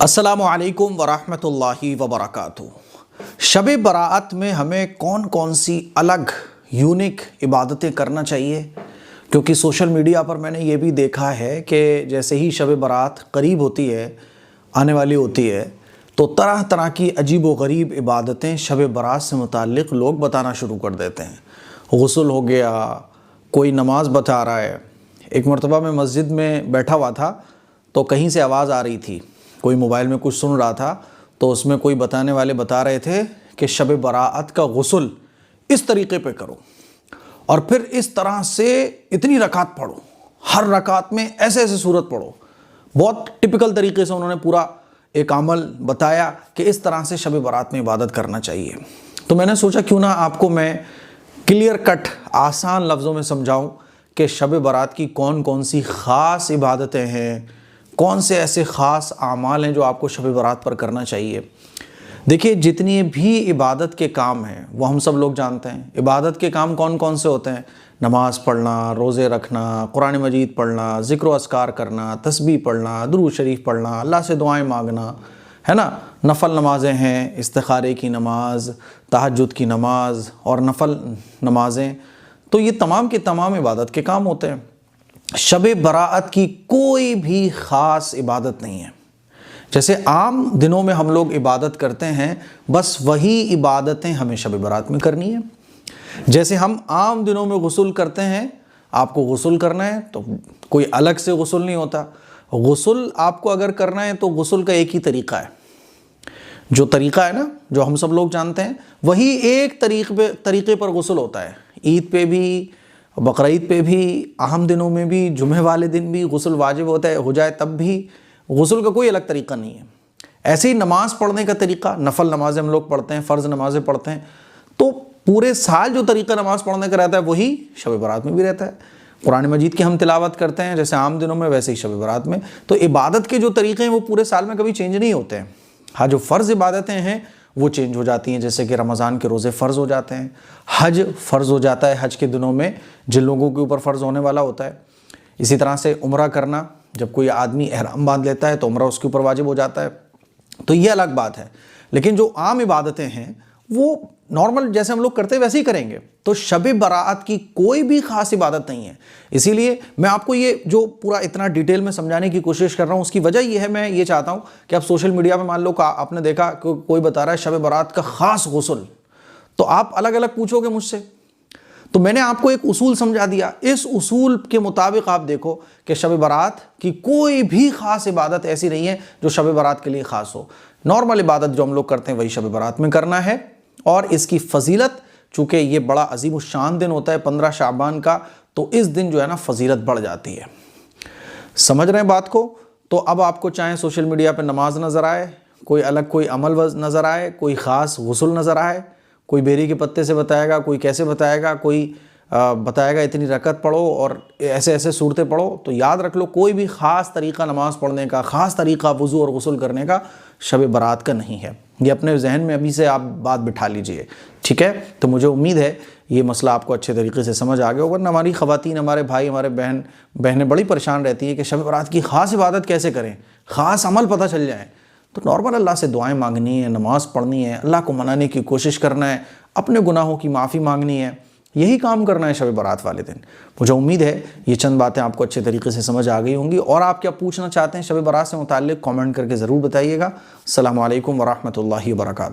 अस्सलामुअलैकुम वरहमतुल्लाहि वबरकातुहू। शब बराअत में हमें कौन कौन सी अलग यूनिक इबादतें करना चाहिए, क्योंकि सोशल मीडिया पर मैंने ये भी देखा है कि जैसे ही शब बराअत करीब होती है, आने वाली होती है, तो तरह तरह की अजीब व गरीब इबादतें शब बराअत से मुताल्लिक़ लोग बताना शुरू कर देते हैं। गुस्ल हो गया, कोई नमाज़ बता रहा है। एक मरतबा मैं मस्जिद में बैठा हुआ था तो कहीं से आवाज़ आ रही थी, कोई मोबाइल में कुछ सुन रहा था, तो उसमें कोई बताने वाले बता रहे थे कि शब बराअत का गुस्ल इस तरीक़े पे करो और फिर इस तरह से इतनी रकात पढ़ो, हर रकात में ऐसे ऐसे सूरत पढ़ो। बहुत टिपिकल तरीके से उन्होंने पूरा एक अमल बताया कि इस तरह से शब बराअत में इबादत करना चाहिए। तो मैंने सोचा क्यों ना आपको मैं क्लियर कट आसान लफ्ज़ों में समझाऊं कि शब बराअत की कौन कौन सी ख़ास इबादतें हैं, कौन से ऐसे ख़ास आमाल हैं जो आपको शब बराअत पर करना चाहिए। देखिए, जितनी भी इबादत के काम हैं वो हम सब लोग जानते हैं। इबादत के काम कौन कौन से होते हैं? नमाज़ पढ़ना, रोज़े रखना, कुरान मजीद पढ़ना, ज़िक्र व अस्कार करना, तस्बीह पढ़ना, दुरूद शरीफ पढ़ना, अल्लाह से दुआएं मांगना, है ना। नफल नमाज़ें हैं, इस्तिखारे की नमाज, तहज्जुद की नमाज और नफल नमाज़ें, तो ये तमाम के तमाम इबादत के काम होते हैं। शब बराअत की कोई भी ख़ास इबादत नहीं है। जैसे आम दिनों में हम लोग इबादत करते हैं, बस वही इबादतें हमें शब बराअत में करनी है। जैसे हम आम दिनों में गुस्ल करते हैं, आपको गुस्ल करना है तो कोई अलग से गुस्ल नहीं होता। गुस्ल आपको अगर करना है तो गुस्ल का एक ही तरीक़ा है। जो तरीक़ा है ना, जो हम सब लोग जानते हैं, वही एक तरीक़े पर गुस्ल होता है। ईद पे भी, बकरीद पे भी, अहम दिनों में भी, जुमे वाले दिन भी गुस्ल वाजिब होता है, हो जाए तब भी। गुस्ल का कोई अलग तरीक़ा नहीं है। ऐसे ही नमाज़ पढ़ने का तरीक़ा, नफल नमाज़ें हम लोग पढ़ते हैं, फ़र्ज़ नमाज़ें पढ़ते हैं, तो पूरे साल जो तरीक़ा नमाज़ पढ़ने का रहता है वही शब बराअत में भी रहता है। कुरान मजीद की हम तिलावत करते हैं जैसे आम दिनों में, वैसे ही शब बराअत में। तो इबादत के जो तरीक़े हैं वो पूरे साल में कभी चेंज नहीं होते हैं। हाँ, जो फ़र्ज़ इबादतें हैं वो चेंज हो जाती हैं, जैसे कि रमज़ान के रोज़े फ़र्ज़ हो जाते हैं, हज फ़र्ज़ हो जाता है हज के दिनों में जिन लोगों के ऊपर फ़र्ज़ होने वाला होता है। इसी तरह से उम्रा करना, जब कोई आदमी एहराम बांध लेता है तो उम्रा उसके ऊपर वाजिब हो जाता है, तो ये अलग बात है। लेकिन जो आम इबादतें हैं वो नॉर्मल जैसे हम लोग करते हैं वैसे ही करेंगे। तो शब बराअत की कोई भी ख़ास इबादत नहीं है। इसीलिए मैं आपको ये जो पूरा इतना डिटेल में समझाने की कोशिश कर रहा हूँ, उसकी वजह ये है, मैं ये चाहता हूँ कि आप सोशल मीडिया में मान लो आपने देखा कोई बता रहा है शब बराअत का ख़ास गुस्ल, तो आप अलग अलग पूछोगे मुझसे। तो मैंने आपको एक उसूल समझा दिया। इस उसूल के मुताबिक आप देखो कि शब बराअत की कोई भी ख़ास इबादत ऐसी नहीं है जो शब बराअत के लिए ख़ास हो। नॉर्मल इबादत जो हम लोग करते हैं वही शब बराअत में करना है। और इसकी फजीलत, चूँकि ये बड़ा अजीम शान दिन होता है 15 शाबान का, तो इस दिन जो है ना फजीलत बढ़ जाती है। समझ रहे हैं बात को? तो अब आपको चाहे सोशल मीडिया पर नमाज नज़र आए, कोई अलग कोई अमल नज़र आए, कोई ख़ास गुस्ल नज़र आए, कोई बेरी के पत्ते से बताएगा, कोई कैसे बताएगा, कोई बताएगा इतनी रकत पढ़ो और ऐसे ऐसे सूरतें पढ़ो, तो याद रख लो कोई भी ख़ास तरीक़ा नमाज़ पढ़ने का, ख़ास तरीक़ा वज़ू और गुस्ल करने का शब बराअत का नहीं है। ये अपने जहन में अभी से आप बात बिठा लीजिए, ठीक है। तो मुझे उम्मीद है ये मसला आपको अच्छे तरीके से समझ आ गया होगा। वरना हमारी ख़वातीन, हमारे भाई, हमारे बहनें बड़ी परेशान रहती है कि शब बराअत की ख़ास इबादत कैसे करें, ख़ास अमल पता चल जाए। तो नॉर्मल अल्लाह से दुआएं मांगनी है, नमाज़ पढ़नी है, अल्लाह को मनाने की कोशिश करना है, अपने गुनाहों की माफ़ी मांगनी है, यही काम करना है शब बराअत वाले दिन। मुझे उम्मीद है ये चंद बातें आपको अच्छे तरीके से समझ आ गई होंगी। और आप क्या पूछना चाहते हैं शब बराअत से मुताल्लिक़, कमेंट करके ज़रूर बताइएगा। अस्सलामु अलैकुम वरहमतुल्लाहि वबरकातुहू।